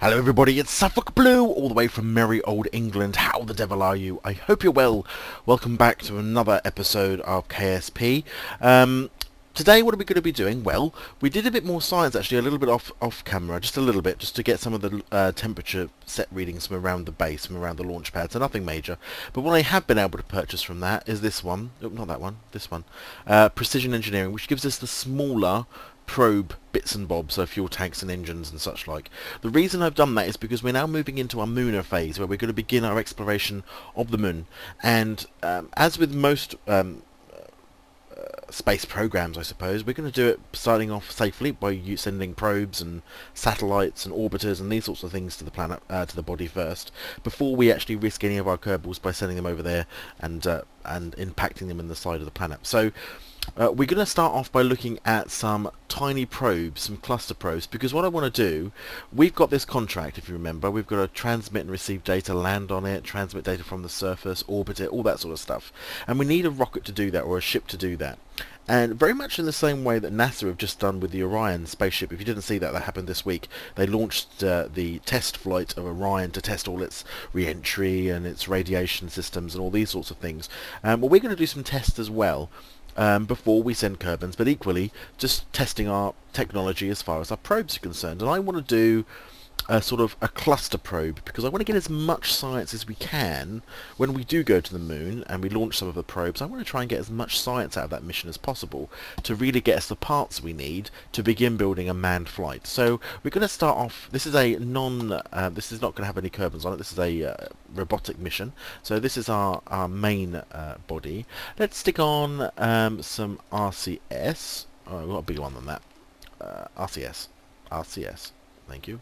Hello everybody, it's SuffolkBlue, all the way from merry old England. How the devil are you? I hope you're well. Welcome back to another episode of KSP. Today what are we going to be doing? Well, we did a bit more science actually, a little bit off camera, just a little bit, just to get some of the temperature set readings from around the base, from around the launch pad, so nothing major. But what I have been able to purchase from that is this one, oh, not that one, this one, Precision Engineering, which gives us the smaller probe bits and bobs, so fuel tanks and engines and such like. The reason I've done that is because we're now moving into our Mooner phase, where we're going to begin our exploration of the moon. And as with most space programs, I suppose, we're going to do it starting off safely by sending probes and satellites and orbiters and these sorts of things to the planet, to the body first, before we actually risk any of our Kerbals by sending them over there and impacting them in the side of the planet. So we're going to start off by looking at some tiny probes, some cluster probes, because what I want to do, we've got this contract, if you remember, we've got to transmit and receive data, land on it, transmit data from the surface, orbit it, all that sort of stuff. And we need a rocket to do that, or a ship to do that. And very much in the same way that NASA have just done with the Orion spaceship. If you didn't see that, that happened this week. They launched the test flight of Orion to test all its re-entry and its radiation systems and all these sorts of things. Well, we're going to do some tests as well. Before we send Kerbals, but equally just testing our technology as far as our probes are concerned. And I want to do a sort of a cluster probe, because I want to get as much science as we can when we do go to the moon and we launch some of the probes. I want to try and get as much science out of that mission as possible to really get us the parts we need to begin building a manned flight. So we're going to start off, this is a this is not going to have any Kerbals on it, this is a robotic mission. So this is our main body. Let's stick on some RCS. Oh, we've got a bigger one than that. RCS, thank you.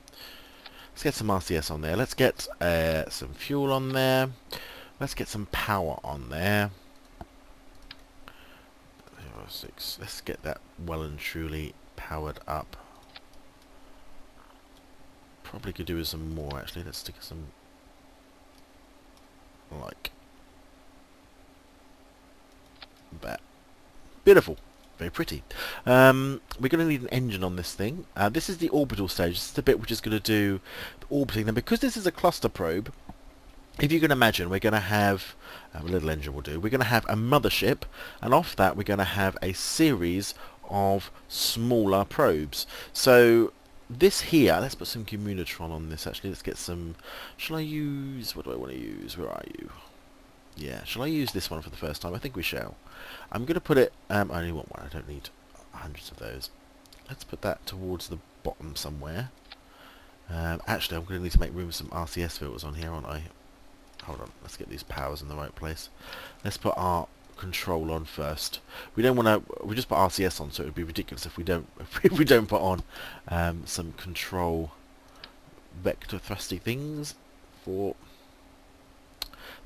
Let's get some RCS on there. Let's get some fuel on there. Let's get some power on there. 06. Let's get that well and truly powered up. Probably could do with some more actually. Let's stick some like that. Beautiful. Very pretty. We're going to need an engine on this thing. This is the orbital stage. This is the bit which is going to do the orbiting. Now, because this is a cluster probe, if you can imagine, we're going to have a little engine will do. We're going to have a mothership, and off that we're going to have a series of smaller probes. So this here, let's put some Communitron on this. Actually, let's get some. Shall I use? What do I want to use? Where are you? Yeah, shall I use this one for the first time? I think we shall. I'm going to put it, I only want one, I don't need hundreds of those. Let's put that towards the bottom somewhere. Actually, I'm going to need to make room for some RCS filters on here, aren't I? Hold on, let's get these powers in the right place. Let's put our control on first. We don't want to, we just put RCS on, so it would be ridiculous if we don't, if we don't put on some control vector thrusty things for...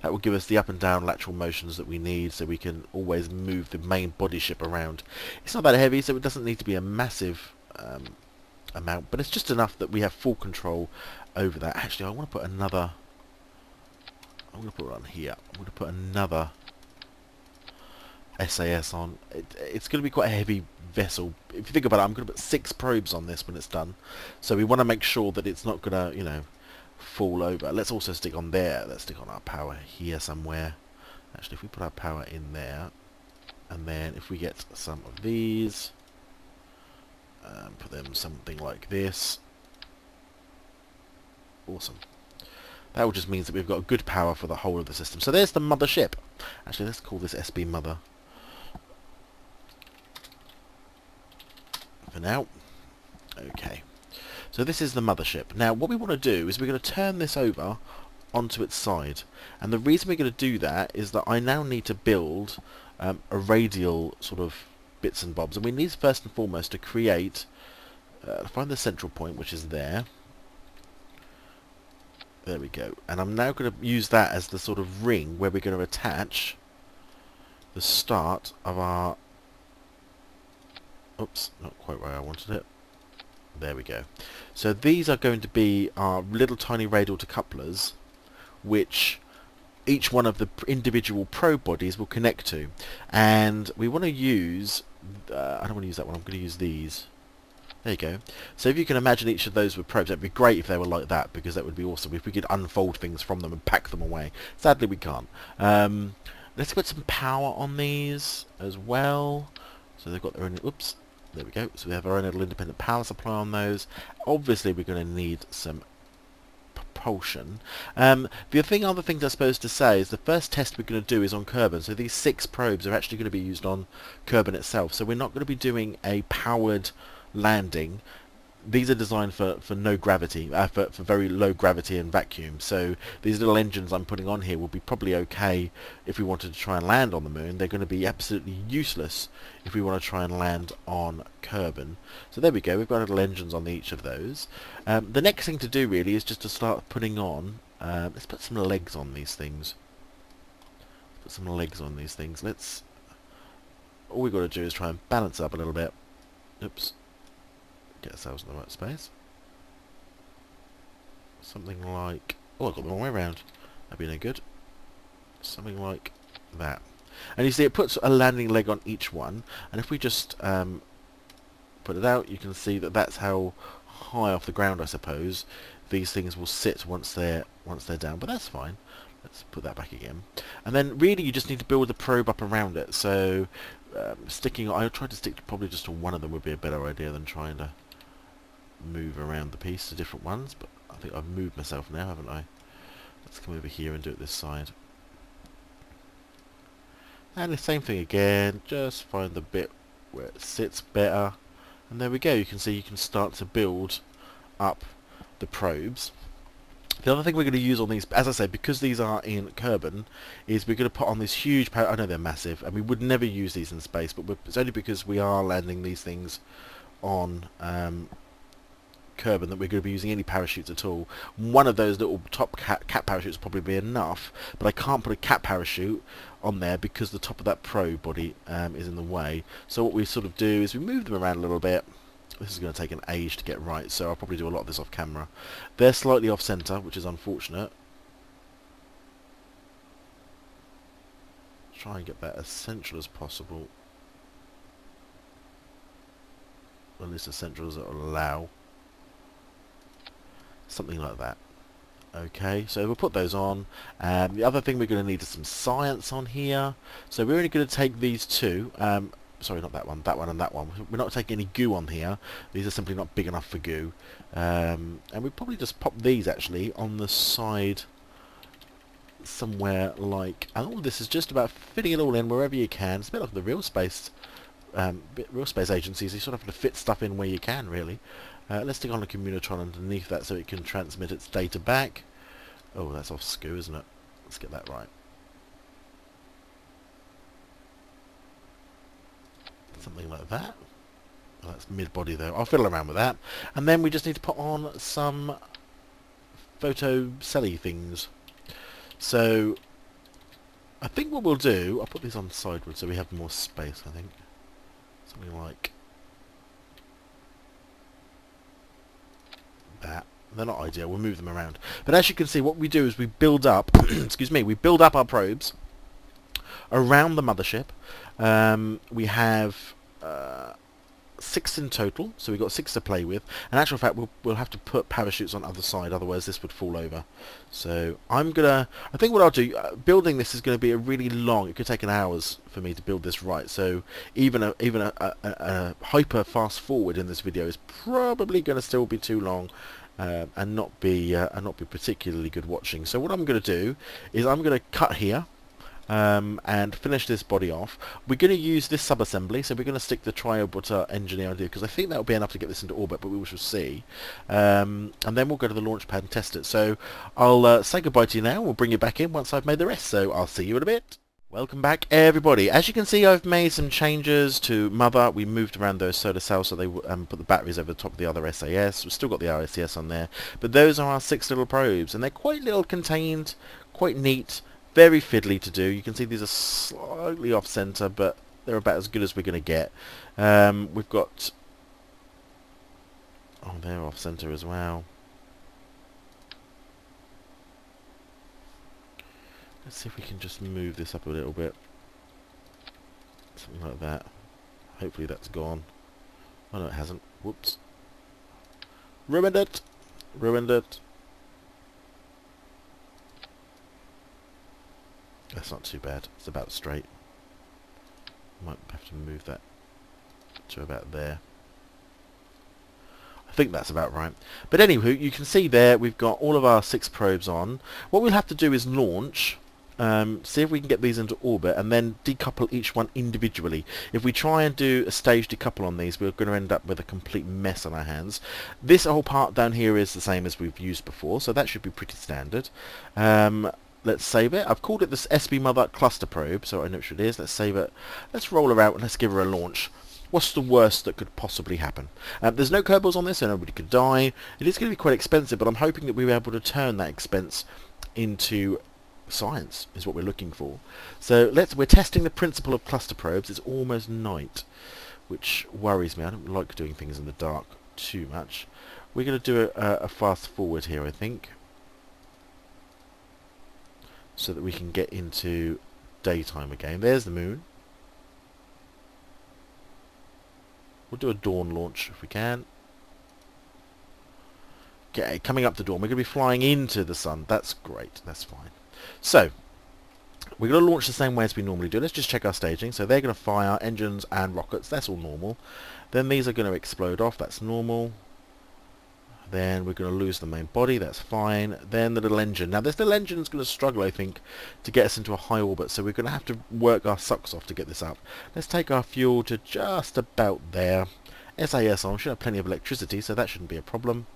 That will give us the up and down lateral motions that we need, so we can always move the main body ship around. It's not that heavy, so it doesn't need to be a massive amount, but it's just enough that we have full control over that. Actually, I want to put another... I'm going to put it on here. I'm going to put another SAS on. It's going to be quite a heavy vessel. If you think about it, I'm going to put 6 probes on this when it's done. So we want to make sure that it's not going to, you know, fall over. Let's also stick on there. Let's stick on our power here somewhere. Actually, if we put our power in there, and then if we get some of these, put them something like this. Awesome. That just means that we've got good power for the whole of the system. So there's the mothership. Actually, let's call this SB Mother for now. Okay. So this is the mothership. Now what we want to do is we're going to turn this over onto its side. And the reason we're going to do that is that I now need to build a radial sort of bits and bobs. And we need first and foremost to create, find the central point, which is there. There we go. And I'm now going to use that as the sort of ring where we're going to attach the start of our... Oops, not quite where I wanted it. There we go. So these are going to be our little tiny radial decouplers, which each one of the individual probe bodies will connect to. And we want to use... I don't want to use that one. I'm going to use these. There you go. So if you can imagine each of those with probes, that'd be great if they were like that, because that would be awesome if we could unfold things from them and pack them away. Sadly, we can't. Let's put some power on these as well. So they've got their own... Oops. There we go. So we have our own little independent power supply on those. Obviously, we're going to need some propulsion. The other thing I suppose to say is the first test we're going to do is on Kerbal. So these 6 probes are actually going to be used on Kerbal itself. So we're not going to be doing a powered landing. These are designed for no gravity, for very low gravity and vacuum. So these little engines I'm putting on here will be probably okay if we wanted to try and land on the moon. They're going to be absolutely useless if we want to try and land on Kerbal. So there we go, we've got little engines on each of those. The next thing to do really is just to start putting on, let's put some legs on these things. All we've got to do is try and balance up a little bit. Oops. Get ourselves in the right space. Something like... Oh, I got the wrong way around. That'd be no good. Something like that. And you see it puts a landing leg on each one. And if we just put it out, you can see that that's how high off the ground, I suppose, these things will sit once they're down. But that's fine. Let's put that back again. And then really you just need to build the probe up around it. So I'll try to stick probably just to one of them would be a better idea than trying to move around the piece to different ones, but I think I've moved myself now, haven't I? Let's come over here and do it this side. And the same thing again, just find the bit where it sits better. And there we go, you can see you can start to build up the probes. The other thing we're going to use on these, as I said, because these are in Kerbal, is we're going to put on this huge power. I know they're massive, and we would never use these in space, but it's only because we are landing these things on Kerbal that we're going to be using any parachutes at all. One of those little top cap parachutes will probably be enough, but I can't put a cap parachute on there because the top of that probe body is in the way. So what we sort of do is we move them around a little bit. This is going to take an age to get right, so I'll probably do a lot of this off camera. They're slightly off centre, which is unfortunate. Try and get that as central as possible. At least as central as it will allow. Something like that. Okay, so we'll put those on. The other thing we're going to need is some science on here. So we're only going to take these 2. Sorry, not that one and that one. We're not taking any goo on here. These are simply not big enough for goo. And we probably just pop these actually on the side somewhere like... And all this is just about fitting it all in wherever you can. It's a bit like the real space agencies. You sort of have to fit stuff in where you can, really. Let's stick on a communitron underneath that so it can transmit its data back. Oh, that's off skew, isn't it? Let's get that right. Something like that. Oh, that's mid-body though. I'll fiddle around with that. And then we just need to put on some photo celly things. So I think what we'll do, I'll put these on sideways so we have more space, I think. Something like that. They're not ideal, we'll move them around. But as you can see, what we do is we build up excuse me, we build up our probes around the mothership. We have 6 in total, so we've got 6 to play with. In actual fact, we'll have to put parachutes on the other side, otherwise this would fall over. So I think what I'll do, building this is going to be a really long, it could take an hours for me to build this right. So even a hyper fast forward in this video is probably going to still be too long. And not be particularly good watching. So what I'm going to do is I'm going to cut here and finish this body off. We're going to use this sub-assembly, so we're going to stick the tri-orbiter engineer idea because I think that will be enough to get this into orbit, but we shall see. And then we'll go to the launch pad and test it. So I'll say goodbye to you now. We'll bring you back in once I've made the rest. So I'll see you in a bit. Welcome back, everybody. As you can see, I've made some changes to Mother. We moved around those solar cells so they put the batteries over the top of the other SAS. We've still got the RSCS on there. But those are our 6 little probes, and they're quite little contained, quite neat, very fiddly to do. You can see these are slightly off-center, but they're about as good as we're going to get. We've got... Oh, they're off-center as well. Let's see if we can just move this up a little bit. Something like that. Hopefully that's gone. Oh no, it hasn't. Whoops. Ruined it. Ruined it. That's not too bad. It's about straight. Might have to move that to about there. I think that's about right. But anywho, you can see there we've got all of our 6 probes on. What we'll have to do is launch, see if we can get these into orbit, and then decouple each one individually. If we try and do a stage decouple on these, we're going to end up with a complete mess on our hands. This whole part down here is the same as we've used before, so that should be pretty standard. Let's save it. I've called it this SB Mother cluster probe, so I know which it is. Let's save it. Let's roll her out and let's give her a launch. What's the worst that could possibly happen? There's no Kerbals on this, so nobody could die. It is going to be quite expensive, but I'm hoping that we'll be able to turn that expense into science, is what we're looking for. So we're testing the principle of cluster probes. It's almost night, which worries me. I don't like doing things in the dark too much. We're going to do a fast forward here, I think, so that we can get into daytime again. There's the moon. We'll do a dawn launch if we can. Okay, coming up to dawn. We're going to be flying into the sun. That's great. That's fine. So, we're going to launch the same way as we normally do. Let's just check our staging. So they're going to fire engines and rockets. That's all normal. Then these are going to explode off. That's normal. Then we're going to lose the main body. That's fine. Then the little engine. Now this little engine is going to struggle, I think, to get us into a high orbit. So we're going to have to work our socks off to get this up. Let's take our fuel to just about there. SAS on. Should have plenty of electricity, so that shouldn't be a problem.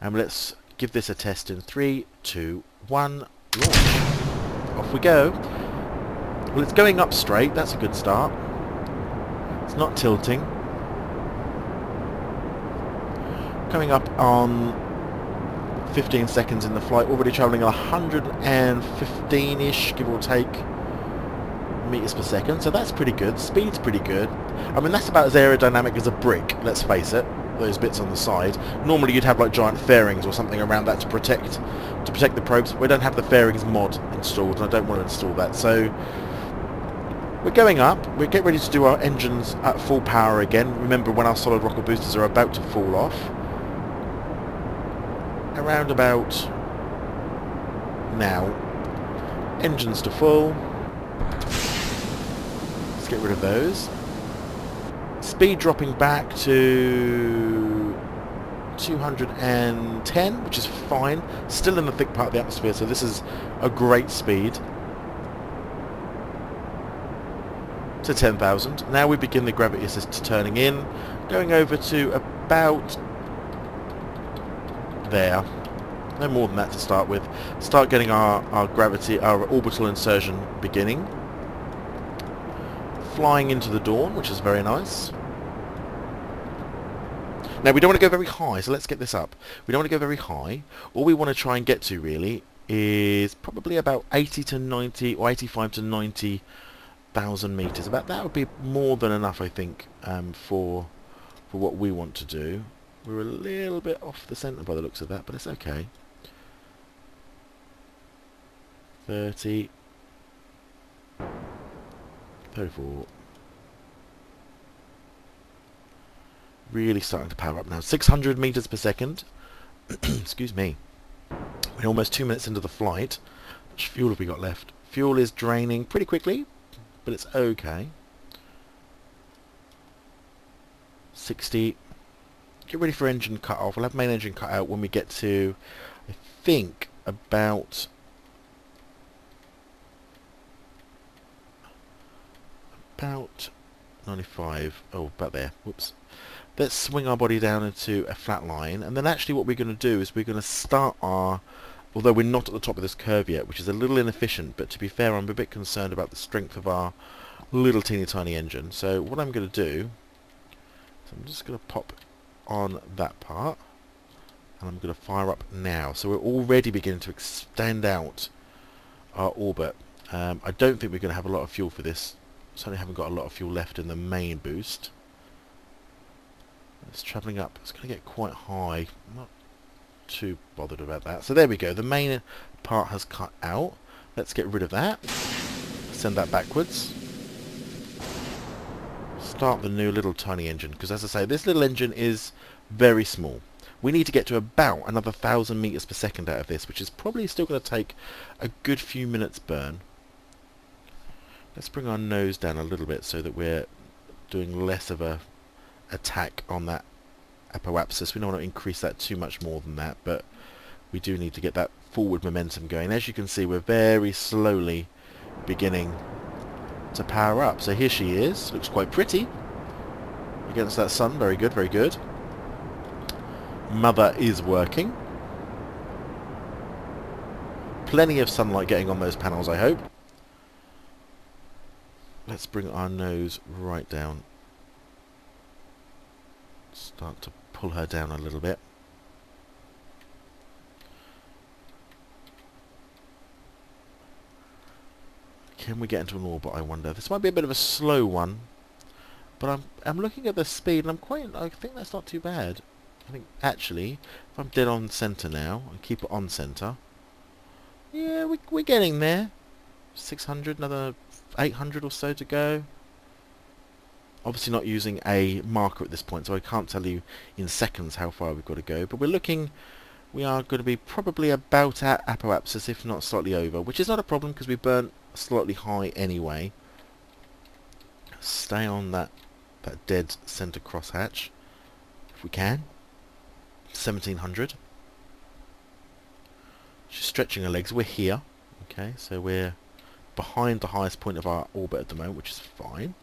And let's give this a test in 3, 2, 1. Launch. Off we go. Well, it's going up straight. That's a good start. It's not tilting. Coming up on 15 seconds in the flight, already travelling 115-ish, give or take, meters per second, so that's pretty good. Speed's pretty good. I mean, that's about as aerodynamic as a brick, let's face it, those bits on the side. Normally you'd have like giant fairings or something around that to protect the probes. We don't have the fairings mod installed, and I don't want to install that, so we're going up. We get ready to do our engines at full power again. Remember, when our solid rocket boosters are about to fall off. Around about now. Engines to full. Let's get rid of those. Speed dropping back to 210, which is fine. Still in the thick part of the atmosphere, so this is a great speed. To 10,000. Now we begin the gravity assist turning in, going over to about there. No more than that to start with. Start getting our gravity, our orbital insertion beginning. Flying into the dawn, which is very nice. Now we don't want to go very high, so let's get this up. We don't want to go very high. All we want to try and get to really is probably about 80 to 90 or 85 to 90,000 meters. About that would be more than enough, I think, for what we want to do. We're a little bit off the centre by the looks of that, but it's okay. 30, 34. Really starting to power up now. 600 meters per second. Excuse me. We're almost 2 minutes into the flight. How much fuel have we got left? Fuel is draining pretty quickly, but it's okay. 60. Get ready for engine cut off. We'll have main engine cut out when we get to, I think, about 95. Oh, about there. Whoops. Let's swing our body down into a flat line, and then actually what we're going to do is we're going to start our, although we're not at the top of this curve yet, which is a little inefficient, but to be fair, I'm a bit concerned about the strength of our little teeny tiny engine. So what I'm going to do is I'm just going to pop on that part, and I'm going to fire up now. So we're already beginning to extend out our orbit. I don't think we're going to have a lot of fuel for this. Certainly haven't got a lot of fuel left in the main boost. It's travelling up. It's going to get quite high. I'm not too bothered about that. So there we go. The main part has cut out. Let's get rid of that. Send that backwards. Start the new little tiny engine, because as I say, this little engine is very small. We need to get to about another 1,000 meters per second out of this, which is probably still going to take a good few minutes burn. Let's bring our nose down a little bit so that we're doing less of a attack on that apoapsis. We don't want to increase that too much more than that, but we do need to get that forward momentum going. As you can see, we're very slowly beginning to power up. So here she is. Looks quite pretty against that sun. Very good, very good. Mother is working. Plenty of sunlight getting on those panels, I hope. Let's bring our nose right down. Start to pull her down a little bit. Can we get into an orbit, I wonder? This might be a bit of a slow one, but I'm looking at the speed and I think that's not too bad. I think actually, if I'm dead on centre now and keep it on centre, yeah, we're getting there. 600, another 800 or so to go. Obviously not using a marker at this point, so I can't tell you in seconds how far we've got to go, but we are going to be probably about at apoapsis, if not slightly over, which is not a problem because we burnt slightly high anyway. Stay on that dead centre crosshatch if we can. 1700. She's stretching her legs. We're here. Okay, so we're behind the highest point of our orbit at the moment, which is fine.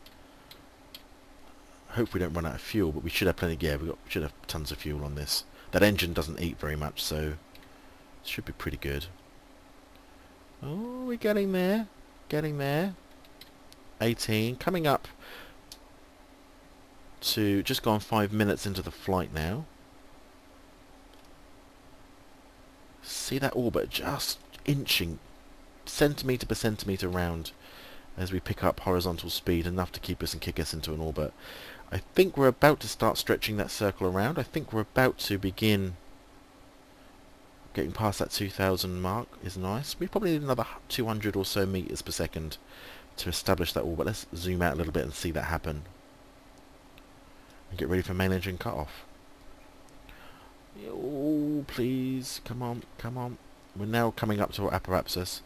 Hope we don't run out of fuel, but we should have plenty. Yeah, we should have tons of fuel on this. That engine doesn't eat very much, so it should be pretty good. Oh, we're getting there. Getting there. 18. Coming up to just gone 5 minutes into the flight now. See that orbit just inching centimetre per centimetre round as we pick up horizontal speed, enough to keep us and kick us into an orbit. I think we're about to start stretching that circle around. I think we're about to begin getting past that 2,000 mark. Is nice. We probably need another 200 or so meters per second to establish that orbit. Let's zoom out a little bit and see that happen. And get ready for main engine cut-off. Oh, please. Come on, come on. We're now coming up to our apoapsis.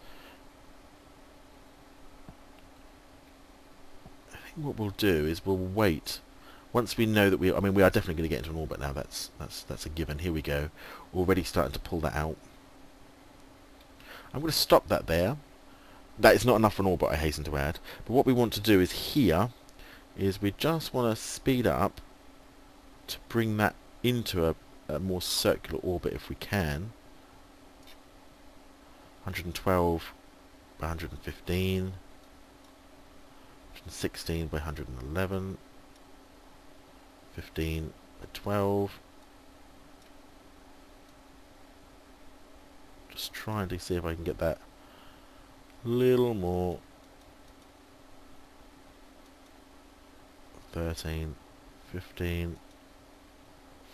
I think what we'll do is we'll wait. Once we know that we are definitely going to get into an orbit now. That's a given. Here we go. Already starting to pull that out. I'm going to stop that there. That is not enough for an orbit, I hasten to add. But what we want to do is here, is we just want to speed up to bring that into a more circular orbit if we can. 112 by 115. 116 by 111. 15 by 12. Just trying to see if I can get that little more. 13, 15,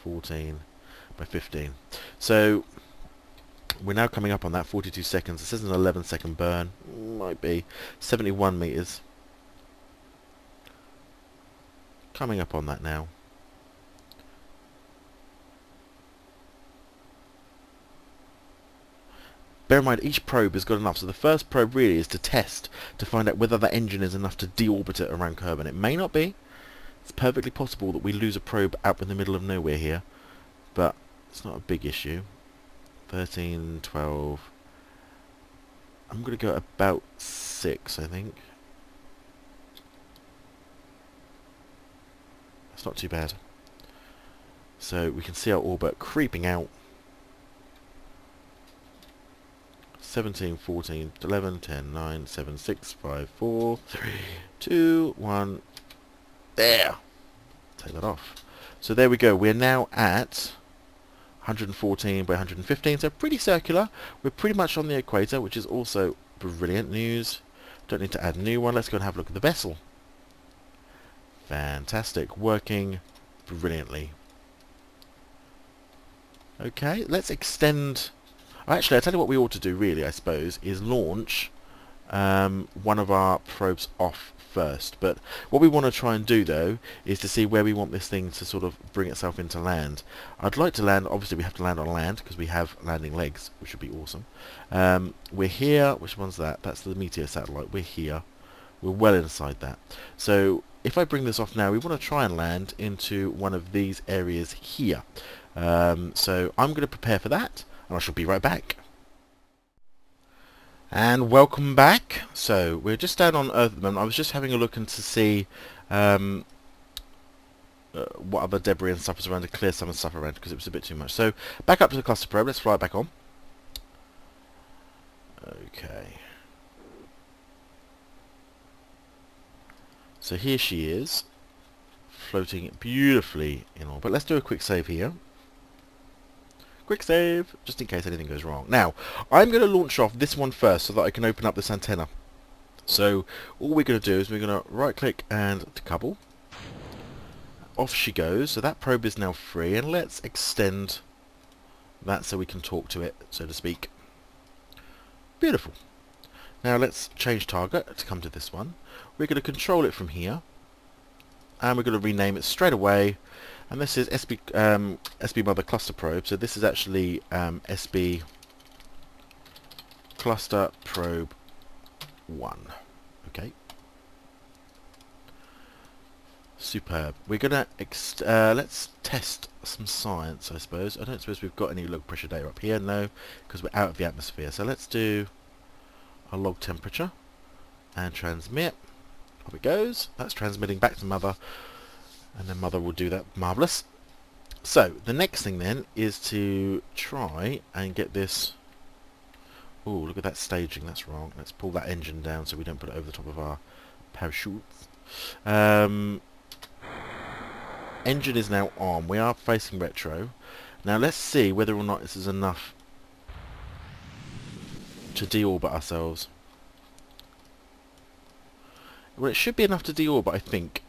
14 by 15. So we're now coming up on that 42 seconds. This is an 11-second burn. Might be 71 meters. Coming up on that now. Bear in mind, each probe has got enough. So the first probe really is to test, to find out whether that engine is enough to deorbit it around Kerbal. It may not be. It's perfectly possible that we lose a probe out in the middle of nowhere here. But it's not a big issue. 13, 12. I'm going to go about 6, I think. That's not too bad. So we can see our orbit creeping out. 17, 14, 11, 10, 9, 7, 6, 5, 4, 3, 2, 1. There! Take that off. So there we go. We're now at 114 by 115. So pretty circular. We're pretty much on the equator, which is also brilliant news. Don't need to add a new one. Let's go and have a look at the vessel. Fantastic. Working brilliantly. Okay, let's extend. Actually, I'll tell you what we ought to do, really, I suppose, is launch one of our probes off first. But what we want to try and do though is to see where we want this thing to sort of bring itself into land. I'd like to land, obviously we have to land on land because we have landing legs, which would be awesome. We're here, which one's that? That's the meteor satellite. We're here. We're well inside that. So if I bring this off now, we want to try and land into one of these areas here. So I'm going to prepare for that, and I shall be right back. And welcome back. So we're just down on Earth at the moment. I was just having a look and to see what other debris and stuff was around, to clear some of the stuff around because it was a bit too much. So back up to the cluster probe. Let's fly it back on. Okay. So here she is, floating beautifully in orbit. Let's do a quick save here. Quick save, just in case anything goes wrong. Now, I'm going to launch off this one first so that I can open up this antenna. So, all we're going to do is we're going to right-click and decouple. Off she goes, so that probe is now free, and let's extend that so we can talk to it, so to speak. Beautiful. Now let's change target to come to this one. We're going to control it from here, and we're going to rename it straight away. And this is SB Mother Cluster Probe. So this is actually SB Cluster Probe 1. Okay. Superb. We're going to let's test some science, I suppose. I don't suppose we've got any log pressure data up here. No, because we're out of the atmosphere. So let's do a log temperature and transmit. Off it goes. That's transmitting back to Mother. And then Mother will do that. Marvellous. So, the next thing then is to try and get this... Oh, look at that staging. That's wrong. Let's pull that engine down so we don't put it over the top of our parachutes. Engine is now on. We are facing retro. Now, let's see whether or not this is enough to deorbit ourselves. Well, it should be enough to deorbit, I think.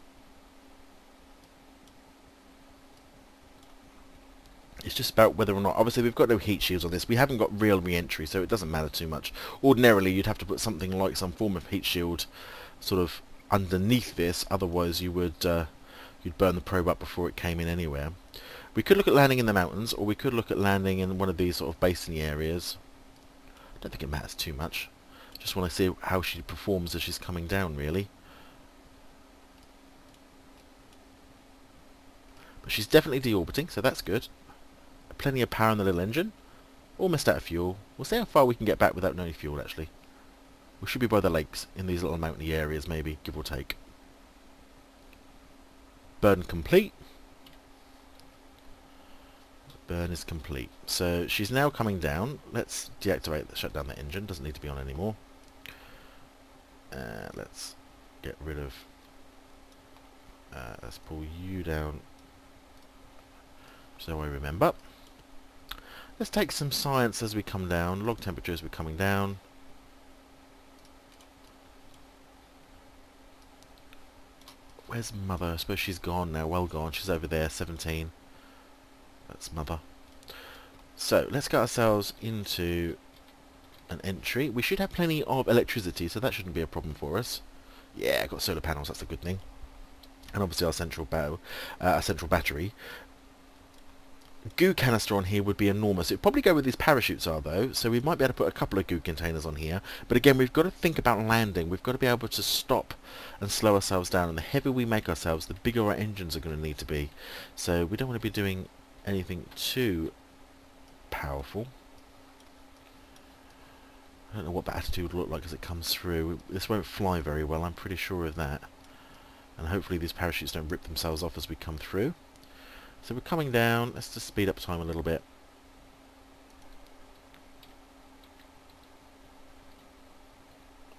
It's just about whether or not... Obviously, we've got no heat shields on this. We haven't got real re-entry, so it doesn't matter too much. Ordinarily, you'd have to put something like some form of heat shield sort of underneath this. Otherwise, you would you'd burn the probe up before it came in anywhere. We could look at landing in the mountains, or we could look at landing in one of these sort of basin-y areas. I don't think it matters too much. Just want to see how she performs as she's coming down, really. But she's definitely deorbiting, so that's good. Plenty of power in the little engine. Almost out of fuel. We'll see how far we can get back without no fuel, actually. We should be by the lakes, in these little mountainy areas, maybe, give or take. Burn complete. Burn is complete. So she's now coming down. Let's deactivate, shut down the engine. Doesn't need to be on anymore. Let's get rid of... let's pull you down so I remember. Let's take some science as we come down. Log temperature as we're coming down. Where's Mother? I suppose she's gone now. Well gone. She's over there. 17. That's Mother. So let's get ourselves into an entry. We should have plenty of electricity, so that shouldn't be a problem for us. Yeah, got solar panels. That's a good thing. And obviously our central battery. Goo canister on here would be enormous. It'd probably go where these parachutes are, though, so we might be able to put a couple of goo containers on here. But again, we've got to think about landing. We've got to be able to stop and slow ourselves down. And the heavier we make ourselves, the bigger our engines are going to need to be. So we don't want to be doing anything too powerful. I don't know what the attitude will look like as it comes through. This won't fly very well, I'm pretty sure of that. And hopefully these parachutes don't rip themselves off as we come through. So we're coming down. Let's just speed up time a little bit.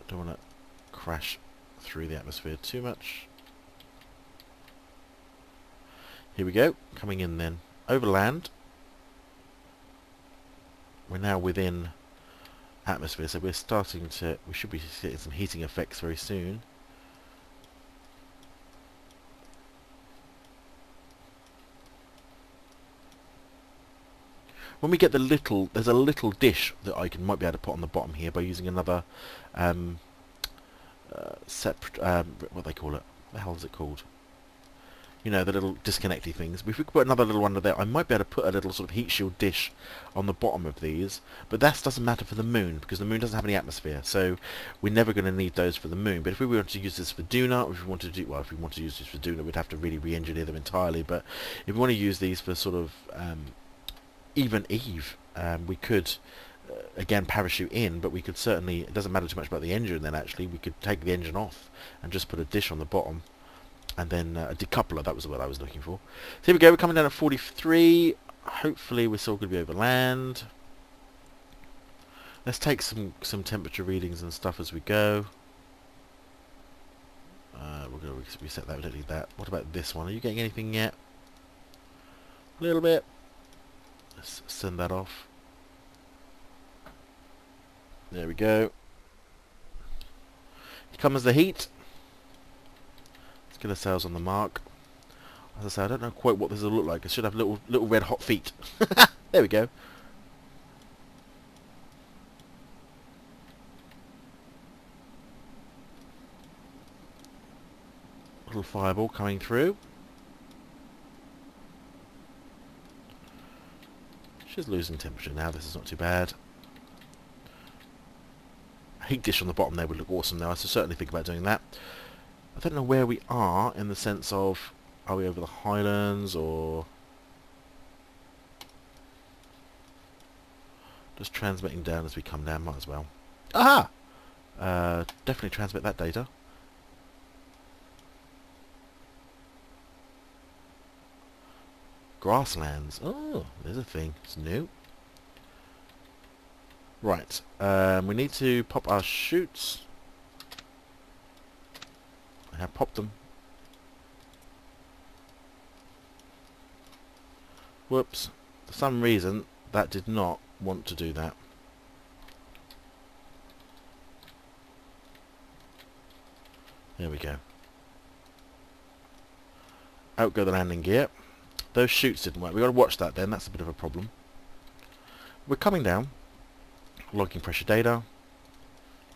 Don't want to crash through the atmosphere too much. Here we go. Coming in then. Over land. We're now within atmosphere, so we're starting to... We should be getting some heating effects very soon. When we get the little, there's a little dish that I might be able to put on the bottom here by using another what they call it? What the hell is it called? You know, the little disconnecty things. If we could put another little one there, I might be able to put a little sort of heat shield dish on the bottom of these. But that doesn't matter for the moon, because the moon doesn't have any atmosphere. So we're never going to need those for the moon. But if we wanted to use this for Duna, or if we wanted to do, well, if we want to use this for Duna, we'd have to really re-engineer them entirely. But if we want to use these for sort of even Eve, we could again parachute in, but we could certainly, it doesn't matter too much about the engine then actually, we could take the engine off and just put a dish on the bottom, and then a decoupler, that was the word I was looking for. So here we go, we're coming down at 43, hopefully we're still going to be over land. Let's take some temperature readings and stuff as we go. We're going to reset that, we don't need that. What about this one, are you getting anything yet? A little bit. Let's send that off. There we go. Here comes the heat. Let's get ourselves on the mark. As I say, I don't know quite what this will look like. It should have little red hot feet. There we go. Little fireball coming through. She's losing temperature now. This is not too bad. Heat dish on the bottom there would look awesome now. I should certainly think about doing that. I don't know where we are in the sense of, are we over the highlands or just transmitting down as we come down? Might as well. Aha! Definitely transmit that data. Grasslands. Oh, there's a thing. It's new. Right, we need to pop our chutes. I have popped them. Whoops. For some reason, that did not want to do that. There we go. Out go the landing gear. Those chutes didn't work. We've got to watch that then. That's a bit of a problem. We're coming down. Logging pressure data.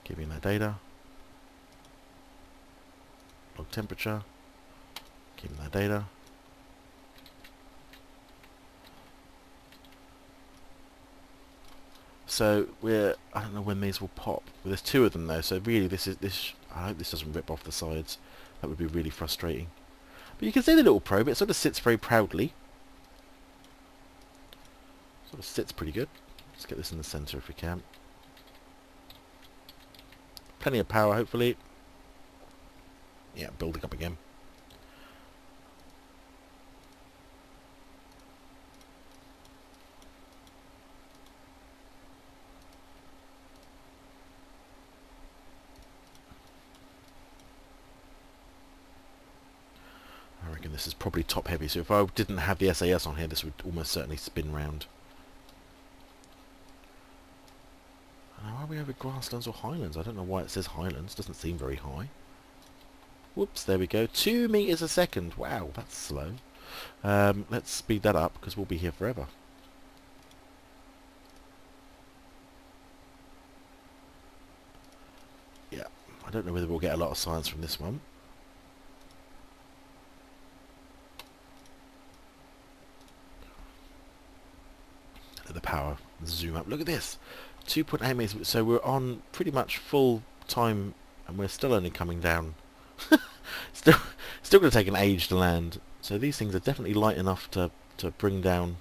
Giving that data. Log temperature. Giving that data. So we're, I don't know when these will pop. Well, there's two of them though, so really I hope this doesn't rip off the sides. That would be really frustrating. But you can see the little probe, it sort of sits very proudly. Sort of sits pretty good. Let's get this in the centre if we can. Plenty of power, hopefully. Yeah, building up again. I reckon this is probably top heavy, so if I didn't have the SAS on here, this would almost certainly spin round. Are we over grasslands or highlands? I don't know why it says highlands. Doesn't seem very high. Whoops, there we go. 2 meters a second. Wow, that's slow. Let's speed that up because we'll be here forever. Yeah, I don't know whether we'll get a lot of science from this one. Let the power zoom up. Look at this. 2.8 meters, so we're on pretty much full time and we're still only coming down. still going to take an age to land. So these things are definitely light enough to bring down.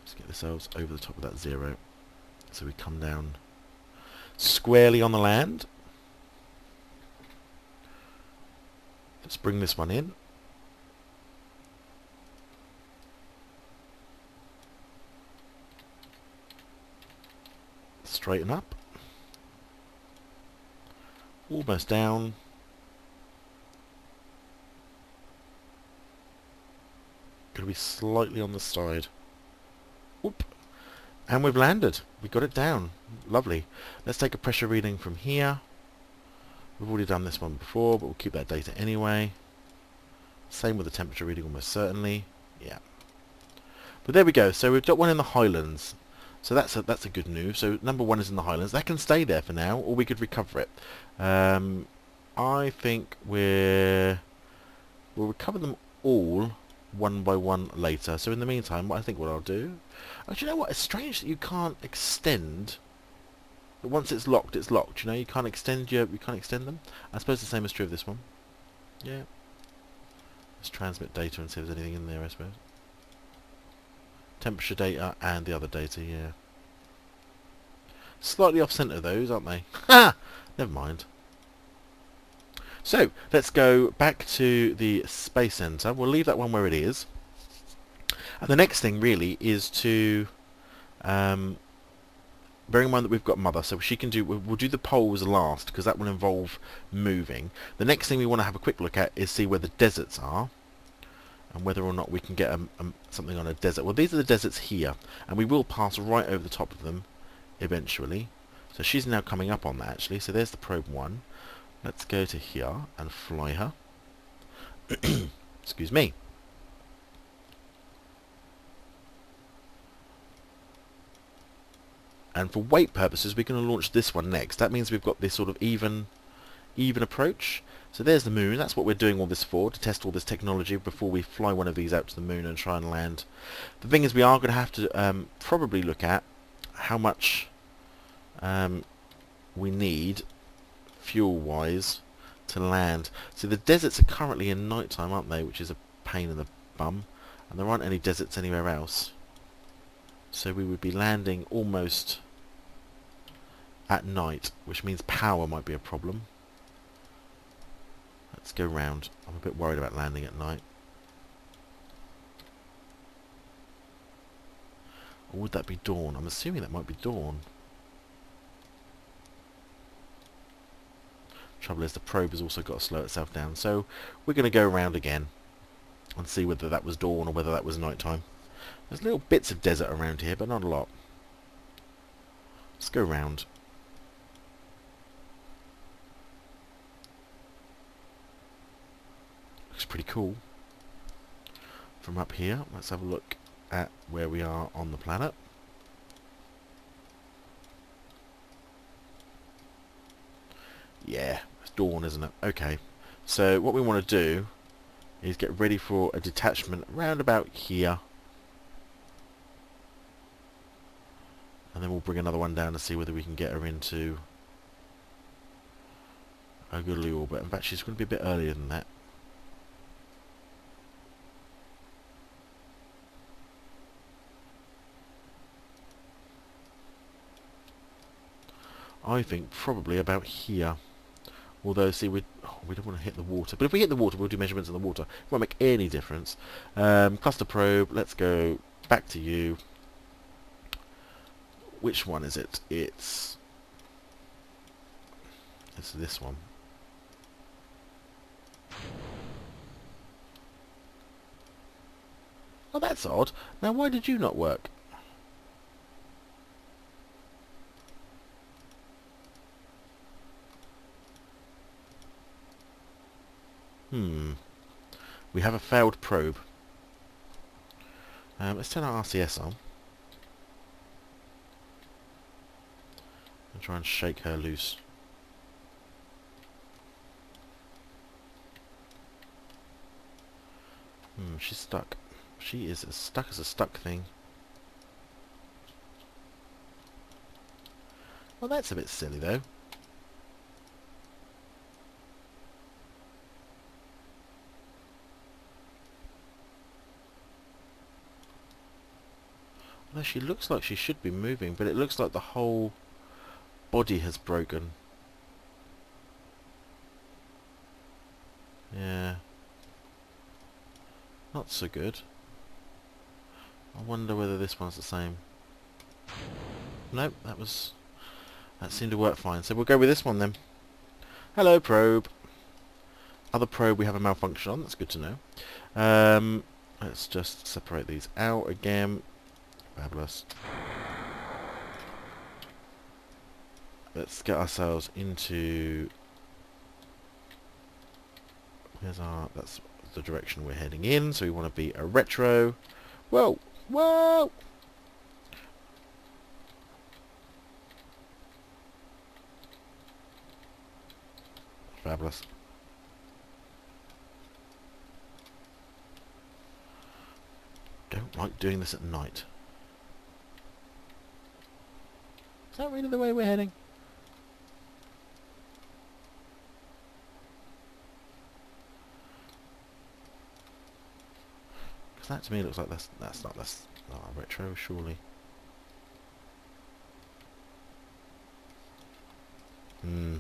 Let's get ourselves over the top of that 0. So we come down squarely on the land. Let's bring this one in. Straighten up. Almost down. Going to be slightly on the side. Whoop. And we've landed. We got it down. Lovely. Let's take a pressure reading from here. We've already done this one before, but we'll keep that data anyway. Same with the temperature reading almost certainly. Yeah. But there we go. So we've got one in the Highlands. So that's a good move. So number 1 is in the Highlands. That can stay there for now, or we could recover it. I think we'll recover them all one by one later. So in the meantime, I think what I'll do... Actually, you know what? It's strange that you can't extend... But once it's locked, it's locked. You know, you can't extend them. I suppose the same is true of this one. Yeah. Let's transmit data and see if there's anything in there, I suppose. Temperature data and the other data, yeah. Slightly off-centre those, aren't they? Ha! Never mind. So, let's go back to the Space Centre. We'll leave that one where it is. And the next thing, really, is to... bearing in mind that we've got Mother, so she can do... We'll do the poles last, because that will involve moving. The next thing we want to have a quick look at is see where the deserts are, and whether or not we can get something on a desert. Well, these are the deserts here, and we will pass right over the top of them eventually. So she's now coming up on that, actually. So there's the probe 1. Let's go to here and fly her. Excuse me. And for weight purposes, we're going to launch this one next. That means we've got this sort of even approach. So there's the moon. That's what we're doing all this for, to test all this technology before we fly one of these out to the moon and try and land. The thing is, we are going to have to probably look at how much we need fuel-wise to land. So the deserts are currently in night time, aren't they? Which is a pain in the bum. And there aren't any deserts anywhere else. So we would be landing almost at night, which means power might be a problem. Let's go round. I'm a bit worried about landing at night. Or would that be dawn? I'm assuming that might be dawn. Trouble is, the probe has also got to slow itself down. So we're going to go around again and see whether that was dawn or whether that was night time. There's little bits of desert around here, but not a lot. Let's go round. Looks pretty cool. From up here, let's have a look at where we are on the planet. Yeah, it's dawn, isn't it? Okay. So what we want to do is get ready for a detachment round about here. And then we'll bring another one down to see whether we can get her into a goodly orbit. In fact, she's going to be a bit earlier than that. I think probably about here. Although, see, we don't want to hit the water. But if we hit the water, we'll do measurements in the water. It won't make any difference. Cluster probe, let's go back to you. Which one is it? It's this one. Oh, that's odd. Now, why did you not work? We have a failed probe. Let's turn our RCS on. And try and shake her loose. She's stuck. She is as stuck as a stuck thing. Well, that's a bit silly, though. Although she looks like she should be moving, but it looks like the whole body has broken. Yeah. Not so good. I wonder whether this one's the same. Nope, that seemed to work fine. So we'll go with this one then. Hello, probe. Other probe we have a malfunction on. That's good to know. Let's just separate these out again. Fabulous. Let's get ourselves into... that's the direction we're heading in, so we want to be a retro. Whoa! Whoa! Fabulous. Don't like doing this at night. Is that really the way we're heading? Because that to me looks like that's not a retro, surely. Hmm.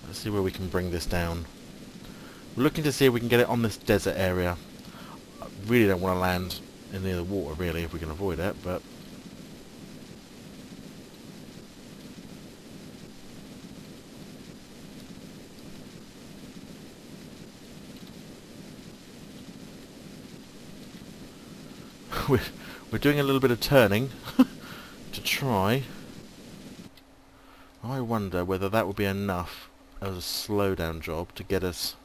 Let's see where we can bring this down. We're looking to see if we can get it on this desert area. I really don't want to land in near the water, really, if we can avoid it, but... we're doing a little bit of turning to try. I wonder whether that would be enough as a slowdown job to get us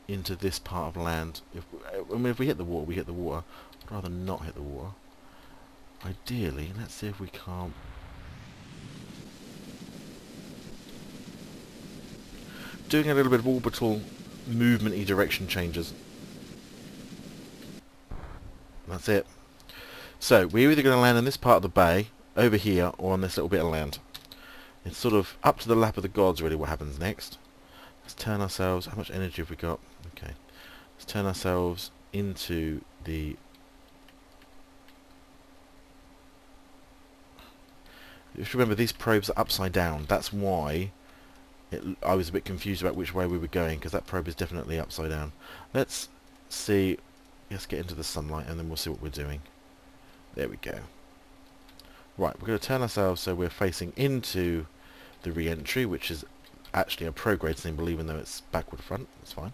into this part of land. If we hit the water, we hit the water. I'd rather not hit the water. Ideally, let's see if we can't. Doing a little bit of orbital movement-y direction changes. That's it. So, we're either going to land in this part of the bay, over here, or on this little bit of land. It's sort of up to the lap of the gods, really, what happens next. Let's turn ourselves... How much energy have we got? Okay. Let's turn ourselves into the... Just remember, these probes are upside down. That's why I was a bit confused about which way we were going, because that probe is definitely upside down. Let's see... Let's get into the sunlight, and then we'll see what we're doing. There we go. Right, we're going to turn ourselves so we're facing into the re-entry, which is actually a prograde symbol, even though it's backward front. That's fine.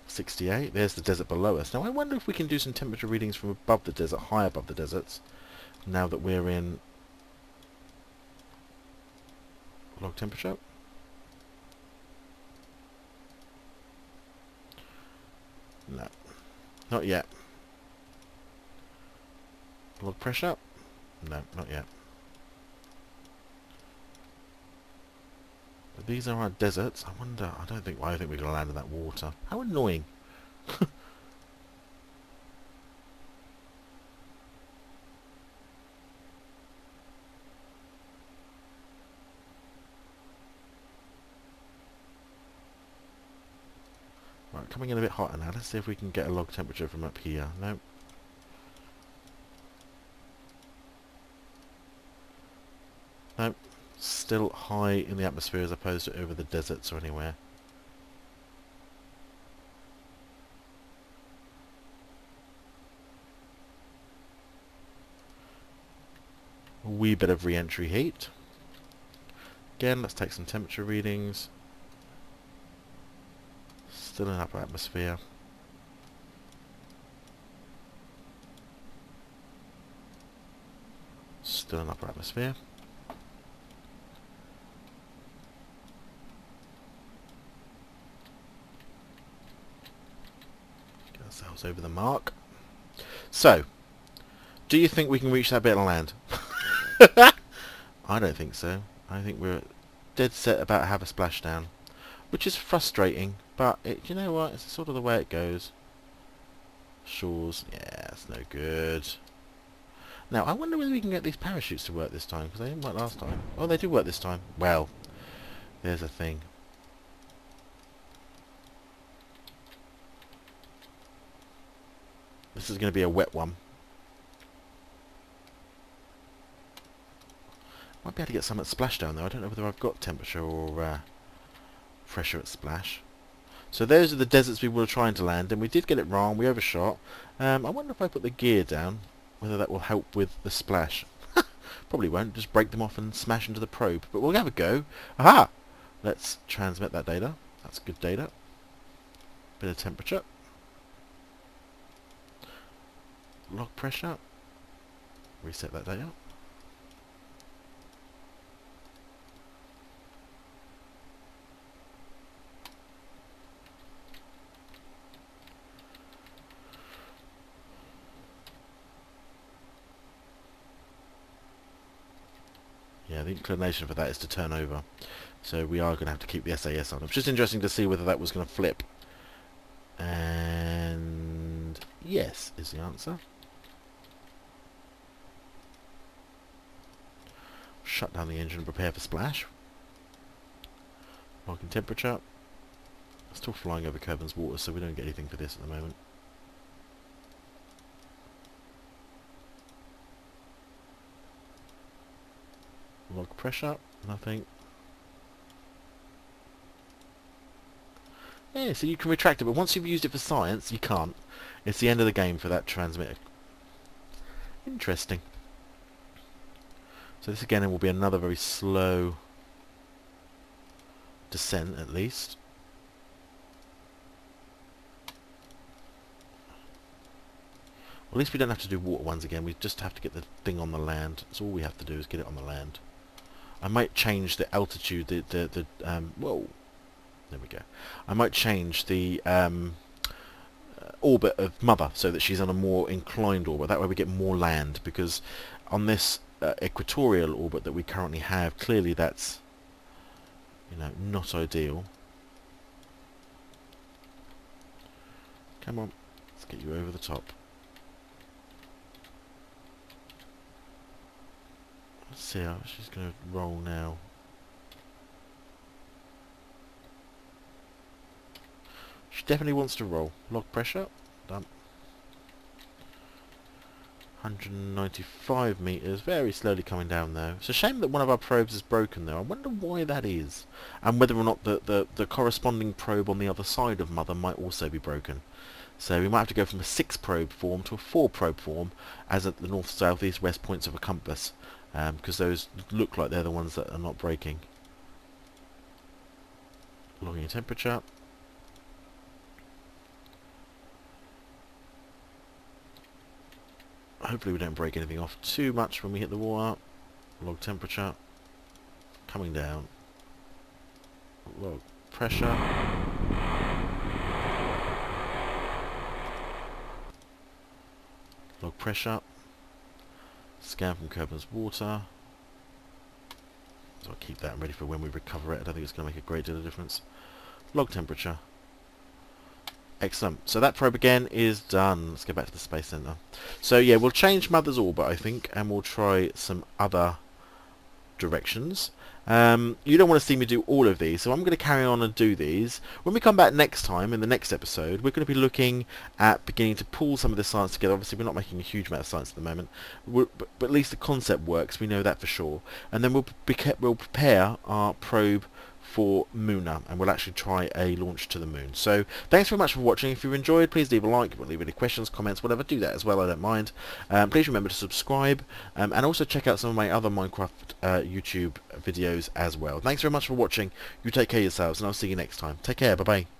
68. There's the desert below us. Now, I wonder if we can do some temperature readings from above the desert, high above the deserts, now that we're in log temperature. No, not yet. Blood pressure? No, not yet. But these are our deserts. I wonder. I don't think we're going to land in that water. How annoying! Right, coming in a bit hotter now. Let's see if we can get a log temperature from up here. No. Nope. Still high in the atmosphere as opposed to over the deserts or anywhere. A wee bit of re-entry heat. Again, let's take some temperature readings. Still in upper atmosphere. Still in upper atmosphere. Get ourselves over the mark. So, do you think we can reach that bit of land? I don't think so. I think we're dead set about to have a splashdown, which is frustrating, but you know what? It's sort of the way it goes. Shores, yeah, it's no good. Now, I wonder whether we can get these parachutes to work this time, because they didn't work last time. Oh, they do work this time. Well, there's a thing. This is going to be a wet one. Might be able to get some at splashdown though. I don't know whether I've got temperature or pressure at splash. So those are the deserts we were trying to land, and we did get it wrong. We overshot. I wonder if I put the gear down, whether that will help with the splash. Probably won't, just break them off and smash into the probe. But we'll have a go. Aha! Let's transmit that data. That's good data. Bit of temperature. Log pressure. Reset that data. Yeah, the inclination for that is to turn over. So we are going to have to keep the SAS on. It's just interesting to see whether that was going to flip. And yes is the answer. Shut down the engine and prepare for splash. Marking temperature. Still flying over Kerbal's water, so we don't get anything for this at the moment. Log pressure, nothing. Yeah, so you can retract it, but once you've used it for science, you can't. It's the end of the game for that transmitter. Interesting. So this again will be another very slow descent, at least. Well, at least we don't have to do water ones again. We just have to get the thing on the land. That's all we have to do is get it on the land. I might change the altitude, whoa, there we go. I might change the orbit of Mother so that she's on a more inclined orbit. That way we get more land, because on this equatorial orbit that we currently have, clearly that's, you know, not ideal. Come on, let's get you over the top. Let's see how she's going to roll now. She definitely wants to roll. Log pressure. Done. 195 meters. Very slowly coming down though. It's a shame that one of our probes is broken though. I wonder why that is. And whether or not the corresponding probe on the other side of Mother might also be broken. So we might have to go from a 6 probe form to a 4 probe form, as at the north, south, east, west points of a compass. Because those look like they're the ones that are not breaking. Logging your temperature. Hopefully we don't break anything off too much when we hit the water. Log temperature. Coming down. Log pressure. Log pressure. Scan from Kerbal's water. So I'll keep that ready for when we recover it. I don't think it's going to make a great deal of difference. Log temperature. Excellent. So that probe again is done. Let's go back to the Space Center. So yeah, we'll change Mother's orbit, I think, and we'll try some other directions. You don't want to see me do all of these, so I'm going to carry on and do these. When we come back next time, in the next episode, we're going to be looking at beginning to pull some of this science together. Obviously, we're not making a huge amount of science at the moment, but at least the concept works. We know that for sure. And then we'll prepare our probe for Moona, and we'll actually try a launch to the moon. So thanks very much for watching. If you've enjoyed, please leave a like, leave any questions, comments, whatever, do that as well, I don't mind. Please remember to subscribe, and also check out some of my other Minecraft YouTube videos as well. Thanks very much for watching. You take care of yourselves, and I'll see you next time. Take care, bye bye.